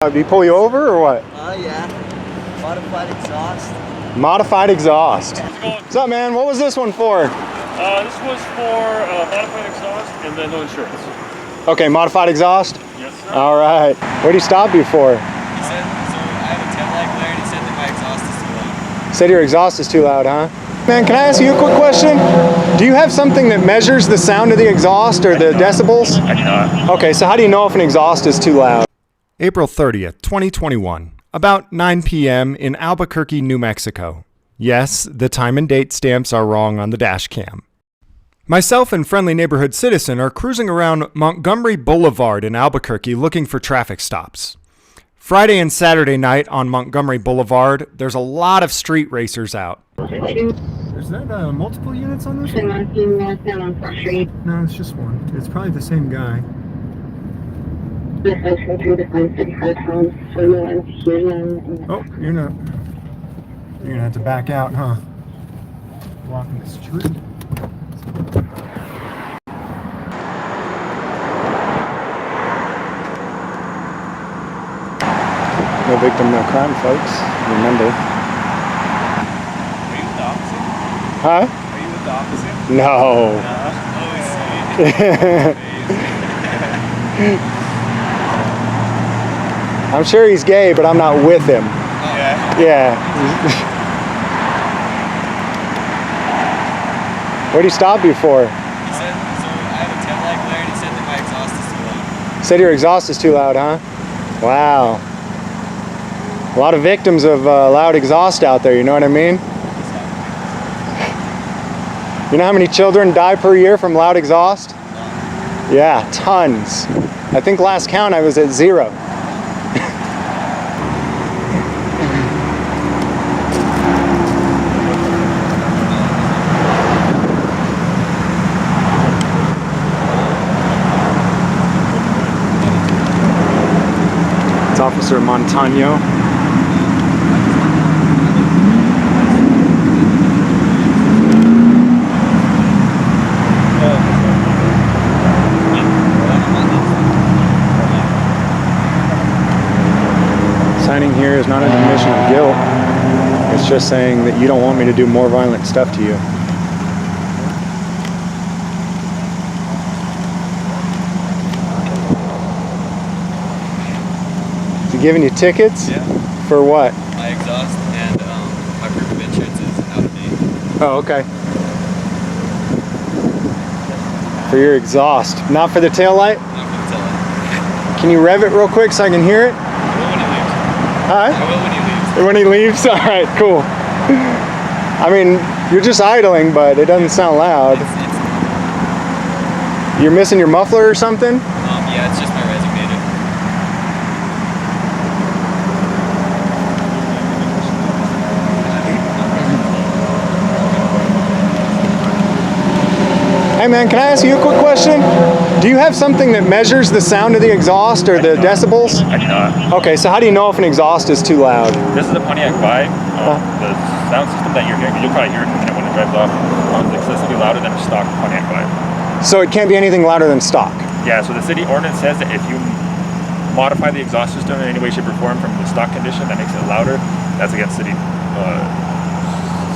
Did he pull you over or what? Yeah. Modified exhaust. Modified exhaust. How's What's up, man? What was this one for? This was for modified exhaust and then no insurance. Okay, modified exhaust? Yes, sir. All right. What did he stop you for? He said, so I have a tail light glare and he said that my exhaust is too loud. Said your exhaust is too loud, huh? Man, can I ask you a quick question? Do you have something that measures the sound of the exhaust or the decibels? I do not. Okay, so how do you know if an exhaust is too loud? April 30th, 2021. About 9 p.m. in Albuquerque, New Mexico. Yes, the time and date stamps are wrong on the dash cam. Myself and friendly neighborhood citizen are cruising around Montgomery Boulevard in Albuquerque looking for traffic stops. Friday and Saturday night on Montgomery Boulevard, there's a lot of street racers out. Is that multiple units on this one? No, it's just one. It's probably the same guy. Oh, you're not. You're gonna have to back out, huh? Blocking the street. No victim, no crime, folks. Remember. Are you with the opposite? Huh? Are you with the opposite? No. I'm sure he's gay, but I'm not with him. Yeah. Yeah. What did he stop you for? He said, so I have a tail light glare and he said that my exhaust is too loud. Said your exhaust is too loud, huh? Wow. A lot of victims of loud exhaust out there, you know what I mean? You know how many children die per year from loud exhaust? Yeah, tons. I think last count I was at 0. It's Officer Montano. Signing here is not an admission of guilt. It's just saying that you don't want me to do more violent stuff to you. Is he giving you tickets? Yeah. For what? My exhaust and my proof of insurance is out of date. Oh, okay. For your exhaust, not for the tail light? Not for the tail light. Can you rev it real quick so I can hear it? I will when he leaves. Huh? I will when he leaves. When he leaves? All right, cool. I mean, you're just idling, but it doesn't sound loud. You're missing your muffler or something? Yeah, it's just my resignated. Hey man, can I ask you a quick question? Do you have something that measures the sound of the exhaust or the decibels? I do not. Okay, so how do you know if an exhaust is too loud? This is a Pontiac Vibe. The sound system that you're hearing, you'll probably hear it when it drives off. It's excessively louder than a stock Pontiac Vibe. So it can't be anything louder than stock? Yeah, so the city ordinance says that if you modify the exhaust system in any way, shape, or form from the stock condition that makes it louder, that's against city ordinance.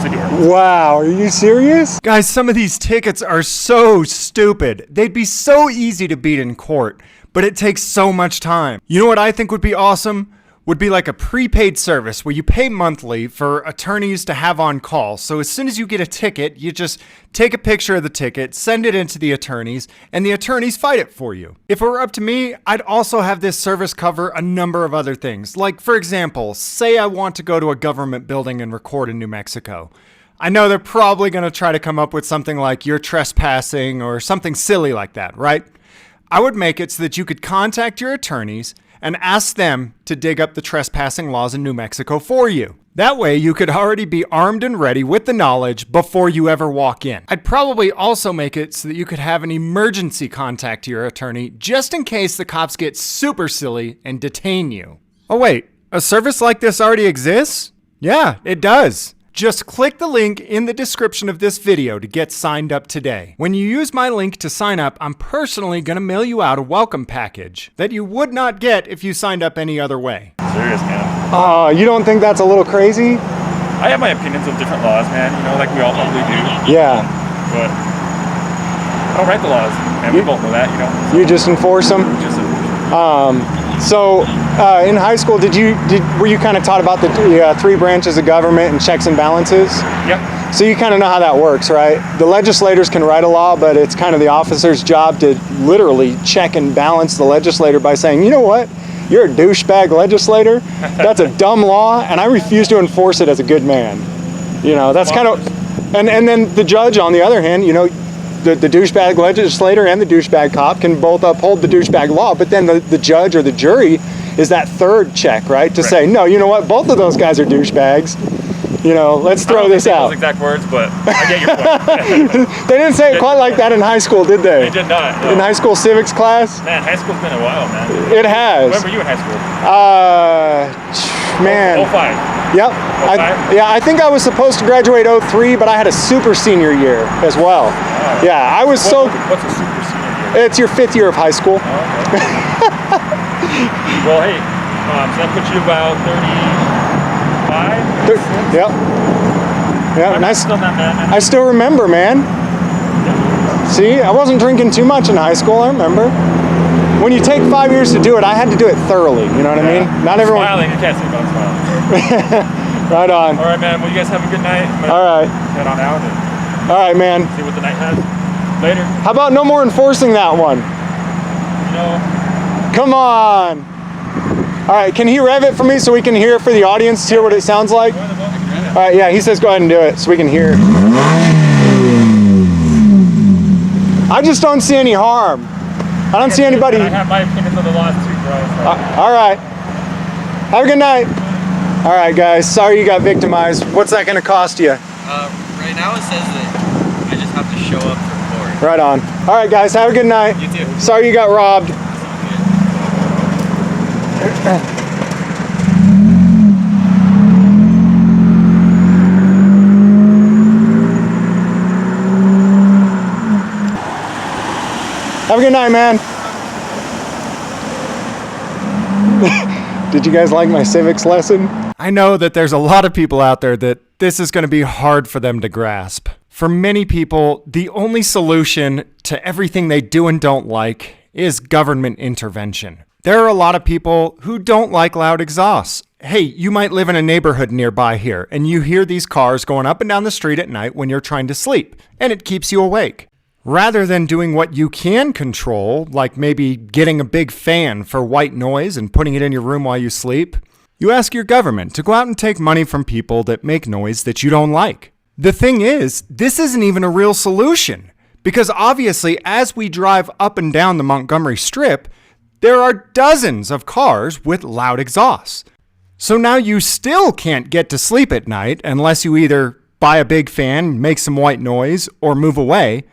Wow, are you serious? Guys, some of these tickets are so stupid. They'd be so easy to beat in court, but it takes so much time. You know what I think would be awesome? Would be like a prepaid service where you pay monthly for attorneys to have on call. So as soon as you get a ticket, you just take a picture of the ticket, send it in to the attorneys, and the attorneys fight it for you. If it were up to me, I'd also have this service cover a number of other things. Like, for example, say I want to go to a government building and record in New Mexico. I know they're probably going to try to come up with something like you're trespassing or something silly like that, right? I would make it so that you could contact your attorneys and ask them to dig up the trespassing laws in New Mexico for you. That way you could already be armed and ready with the knowledge before you ever walk in. I'd probably also make it so that you could have an emergency contact to your attorney just in case the cops get super silly and detain you. Oh wait, a service like this already exists? Yeah, it does. Just click the link in the description of this video to get signed up today. When you use my link to sign up, I'm personally going to mail you out a welcome package that you would not get if you signed up any other way. Serious, man. You don't think that's a little crazy? I have my opinions of different laws, man. You know, like we all probably do. Yeah. But I don't write the laws, and we both know that, you know. So you just enforce them? just In high school, were you kind of taught about the three branches of government and checks and balances? yeah. So you kind of know how that works, right? The legislators can write a law, but it's kind of the officer's job to literally check and balance the legislator by saying, you know what? You're a douchebag legislator. That's a dumb law, and I refuse to enforce it as a good man. You know, that's kind of, and then the judge, on the other hand, you know, the douchebag legislator and the douchebag cop can both uphold the douchebag law, but then the judge or the jury is that third check, right? To say, no, you know what? Both of those guys are douchebags. You know, let's throw this out. Those exact words, but I get your point. They didn't say it quite like that in high school, did they? They did not. No. In high school civics class? Man, high school's been a while, man. It has. When were you in high school? Man. 05. Yep. I think I was supposed to graduate 03, but I had a super senior year as well. Oh. Yeah, I was What's a super senior year? It's your 5th year of high school. Oh, okay. Well, hey, so that puts you about 35? Yep. Yeah, I'm still not bad, man. I still remember, man. See, I wasn't drinking too much in high school, I remember. When you take 5 years to do it, I had to do it thoroughly, you know what I mean? Not everyone... Smiling, you can't see me, I'm smiling. Right on. All right, man, well, you guys have a good night. All right. Head on out and all right, man. see what the night has. Later. How about no more enforcing that one? You know... Come on. All right, can he rev it for me so we can hear it for the audience, hear what it sounds like? All right, yeah, he says go ahead and do it so we can hear. I just don't see any harm. I don't see anybody. I have my opinions on the laws too, bro. So. All right. Have a good night. All right, guys. Sorry you got victimized. What's that going to cost you? Right now it says that I just have to show up for court. Right on. All right, guys. Have a good night. You too. Sorry you got robbed. Have a good night, man. Did you guys like my civics lesson? I know that there's a lot of people out there that this is going to be hard for them to grasp. For many people, the only solution to everything they do and don't like is government intervention. There are a lot of people who don't like loud exhausts. Hey, you might live in a neighborhood nearby here, and you hear these cars going up and down the street at night when you're trying to sleep, and it keeps you awake. Rather than doing what you can control, like maybe getting a big fan for white noise and putting it in your room while you sleep, you ask your government to go out and take money from people that make noise that you don't like. The thing is, this isn't even a real solution, because obviously as we drive up and down the Montgomery Strip, there are dozens of cars with loud exhausts. So now you still can't get to sleep at night unless you either buy a big fan, make some white noise, or move away.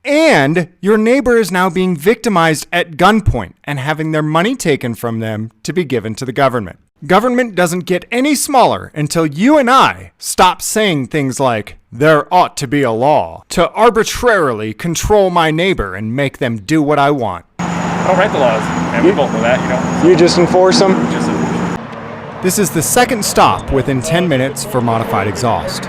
And your neighbor is now being victimized at gunpoint and having their money taken from them to be given to the government. Government doesn't get any smaller until you and I stop saying things like, there ought to be a law, to arbitrarily control my neighbor and make them do what I want. I don't write the laws, and we both know that, you know. You just enforce them? Just enforce. This is the second stop within 10 minutes for modified exhaust.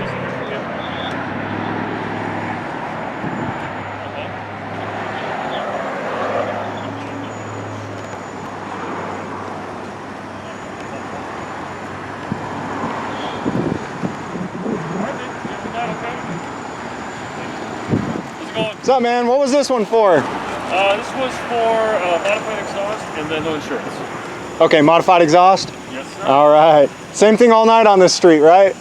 What's up, man? What was this one for? This was for modified exhaust and then no insurance. Okay, modified exhaust? Yes, sir. All right. Same thing all night on this street, right?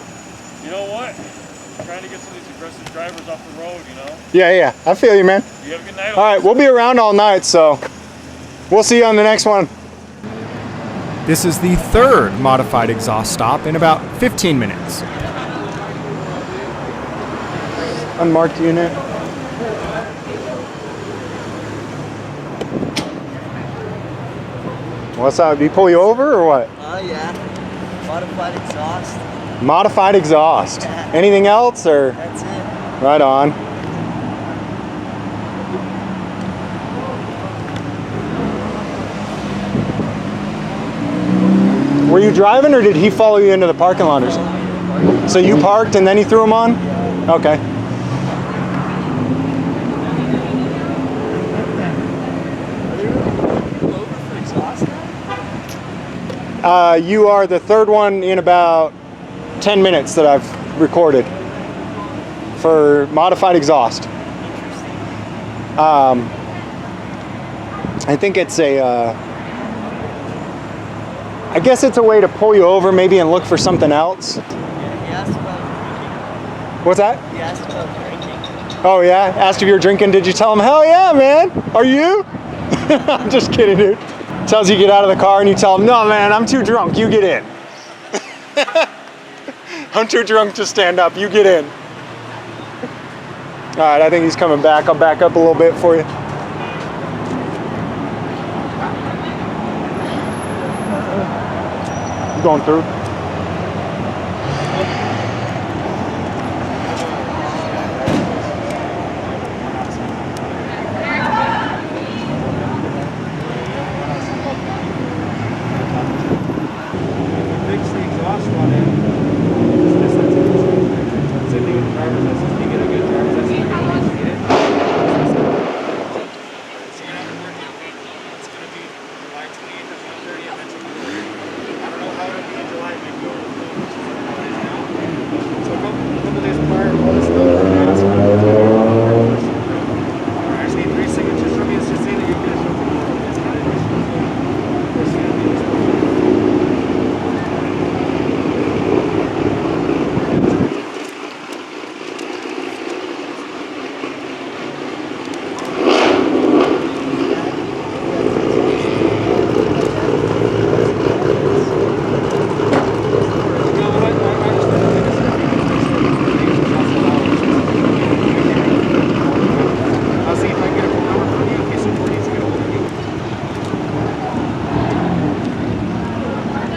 You know what? I'm trying to get some of these aggressive drivers off the road, you know? Yeah. I feel you, man. You have a good night. All right, we'll be around all night, so we'll see you on the next one. This is the third modified exhaust stop in about 15 minutes. Unmarked unit. What's up? Did he pull you over or what? Yeah. Modified exhaust. Modified exhaust. Anything else, or? That's it. Right on. Were you driving, or did he follow you into the parking lot or something? So you parked and then he threw them on? Okay. You are the third one in about 10 minutes that I've recorded for modified exhaust. I think it's I guess it's a way to pull you over maybe and look for something else. He asked about drinking. What's that? He asked about drinking. Oh yeah? Asked if you're drinking. Did you tell him, hell yeah, man? Are you? I'm just kidding, dude. Tells you to get out of the car and you tell him, no man, I'm too drunk, you get in. I'm too drunk to stand up, you get in. All right, I think he's coming back. I'll back up a little bit for you. You going through?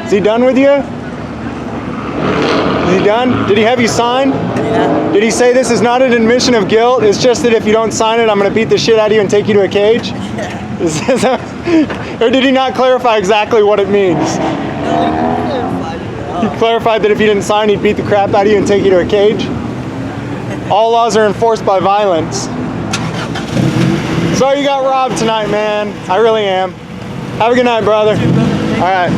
Is he done with you? Is he done? Did he have you sign? Yeah. Did he say this is not an admission of guilt? It's just that if you don't sign it, I'm going to beat the shit out of you and take you to a cage? Yeah. Or did he not clarify exactly what it means? No, he clarified it. He clarified that if you didn't sign, he'd beat the crap out of you and take you to a cage? All laws are enforced by violence. Sorry you got robbed tonight, man. I really am. Have a good night, brother. All right.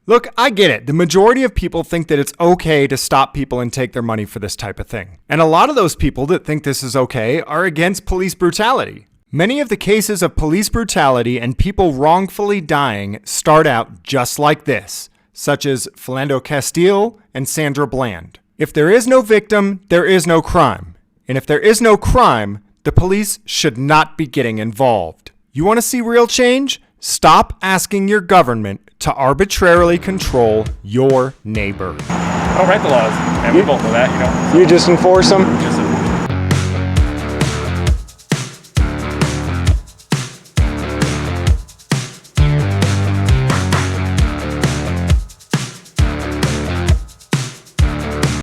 Look, I get it. The majority of people think that it's okay to stop people and take their money for this type of thing. And a lot of those people that think this is okay are against police brutality. Many of the cases of police brutality and people wrongfully dying start out just like this, such as Philando Castile and Sandra Bland. If there is no victim, there is no crime. And if there is no crime, the police should not be getting involved. You want to see real change? Stop asking your government to arbitrarily control your neighbor. I don't write the laws, and we both know that, you know. You just enforce them? Just